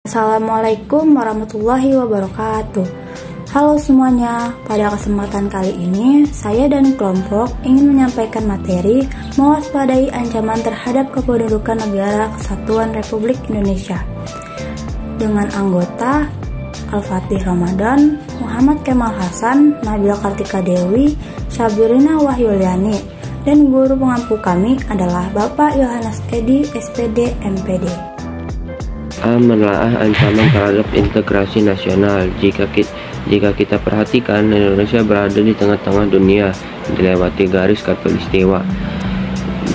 Assalamualaikum warahmatullahi wabarakatuh. Halo semuanya, pada kesempatan kali ini saya dan kelompok ingin menyampaikan materi mewaspadai ancaman terhadap kependudukan negara Kesatuan Republik Indonesia dengan anggota Al-Fatih Ramadan, Muhammad Kemal Hasan, Nabila Kartika Dewi, Syabirina Wahyuliani, dan guru pengampu kami adalah Bapak Yohanes Edi, SPD, MPD. Menelaah ancaman terhadap integrasi nasional. Jika kita perhatikan, Indonesia berada di tengah-tengah dunia, dilewati garis khatulistiwa,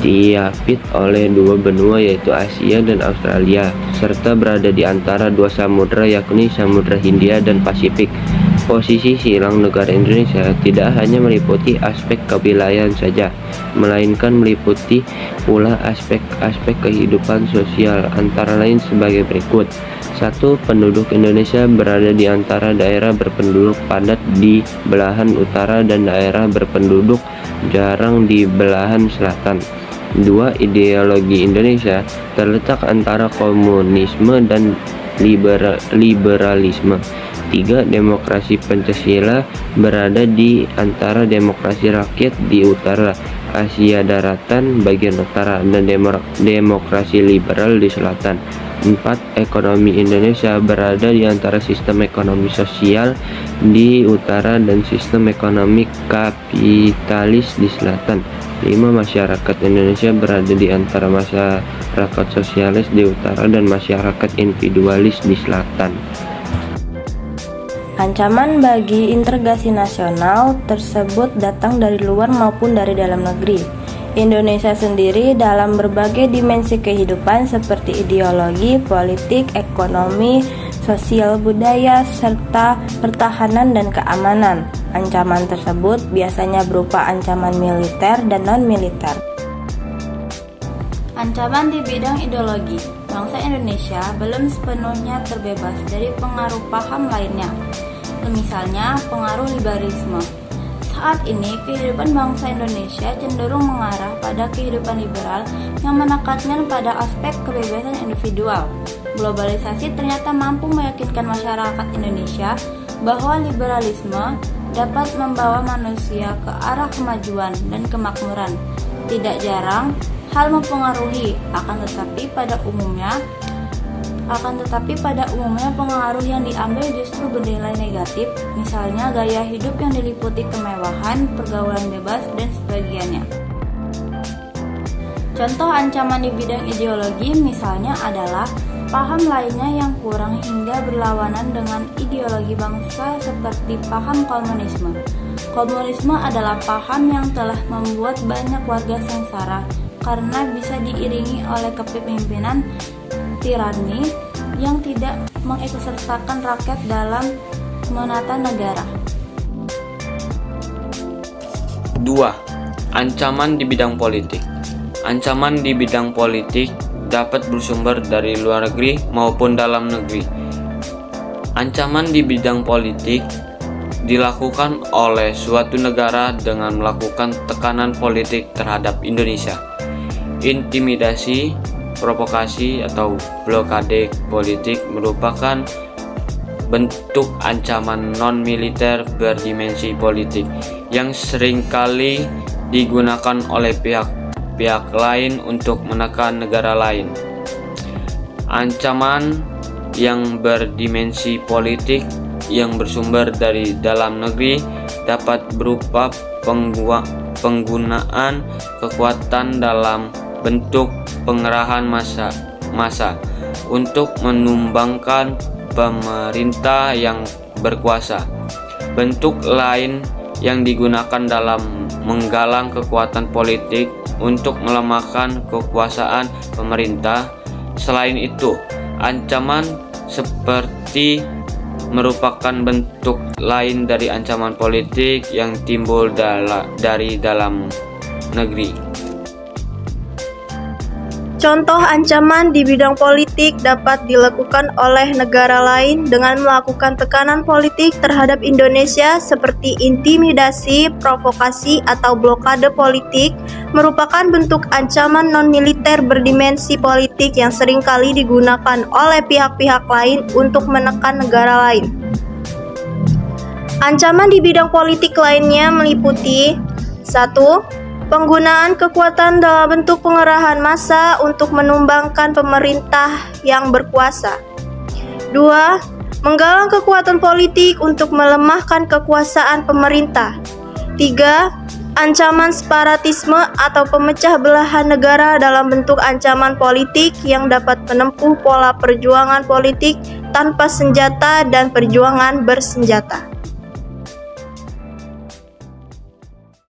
diapit oleh dua benua yaitu Asia dan Australia, serta berada di antara dua samudra yakni Samudra Hindia dan Pasifik. Posisi silang negara Indonesia tidak hanya meliputi aspek kewilayahan saja, melainkan meliputi pula aspek-aspek kehidupan sosial, antara lain sebagai berikut. 1. Penduduk Indonesia berada di antara daerah berpenduduk padat di belahan utara dan daerah berpenduduk jarang di belahan selatan. 2. Ideologi Indonesia terletak antara komunisme dan liberalisme. 3. Demokrasi Pancasila berada di antara demokrasi rakyat di utara, Asia daratan bagian utara, dan demokrasi liberal di selatan. 4. Ekonomi Indonesia berada di antara sistem ekonomi sosial di utara dan sistem ekonomi kapitalis di selatan. 5. Masyarakat Indonesia berada di antara masyarakat sosialis di utara dan masyarakat individualis di selatan. Ancaman bagi integrasi nasional tersebut datang dari luar maupun dari dalam negeri. Indonesia sendiri dalam berbagai dimensi kehidupan seperti ideologi, politik, ekonomi, sosial, budaya, serta pertahanan dan keamanan. Ancaman tersebut biasanya berupa ancaman militer dan non-militer. Ancaman di bidang ideologi. Bangsa Indonesia belum sepenuhnya terbebas dari pengaruh paham lainnya. Misalnya, pengaruh liberalisme. Saat ini, kehidupan bangsa Indonesia cenderung mengarah pada kehidupan liberal yang menekankan pada aspek kebebasan individual. Globalisasi ternyata mampu meyakinkan masyarakat Indonesia bahwa liberalisme dapat membawa manusia ke arah kemajuan dan kemakmuran. Tidak jarang, hal mempengaruhi, akan tetapi pada umumnya pengaruh yang diambil justru bernilai negatif, misalnya gaya hidup yang diliputi kemewahan, pergaulan bebas, dan sebagainya. Contoh ancaman di bidang ideologi misalnya adalah paham lainnya yang kurang hingga berlawanan dengan ideologi bangsa seperti paham komunisme. Komunisme adalah paham yang telah membuat banyak warga sengsara karena bisa diiringi oleh kepemimpinan tirani yang tidak mengikutsertakan rakyat dalam menata negara. 2. Ancaman di bidang politik. Ancaman di bidang politik dapat bersumber dari luar negeri maupun dalam negeri. Ancaman di bidang politik dilakukan oleh suatu negara dengan melakukan tekanan politik terhadap Indonesia. Intimidasi, provokasi atau blokade politik merupakan bentuk ancaman non-militer berdimensi politik yang seringkali digunakan oleh pihak lain untuk menekan negara lain. Ancaman yang berdimensi politik yang bersumber dari dalam negeri dapat berupa penggunaan kekuatan dalam bentuk pengerahan massa untuk menumbangkan pemerintah yang berkuasa. Bentuk lain yang digunakan dalam menggalang kekuatan politik untuk melemahkan kekuasaan pemerintah. Selain itu, ancaman seperti merupakan bentuk lain dari ancaman politik yang timbul dari dalam negeri. Contoh ancaman di bidang politik dapat dilakukan oleh negara lain dengan melakukan tekanan politik terhadap Indonesia seperti intimidasi, provokasi, atau blokade politik merupakan bentuk ancaman non-militer berdimensi politik yang seringkali digunakan oleh pihak-pihak lain untuk menekan negara lain. Ancaman di bidang politik lainnya meliputi 1. Penggunaan kekuatan dalam bentuk pengerahan massa untuk menumbangkan pemerintah yang berkuasa. 2. Menggalang kekuatan politik untuk melemahkan kekuasaan pemerintah. 3. Ancaman separatisme atau pemecah belahan negara dalam bentuk ancaman politik yang dapat menempuh pola perjuangan politik tanpa senjata dan perjuangan bersenjata.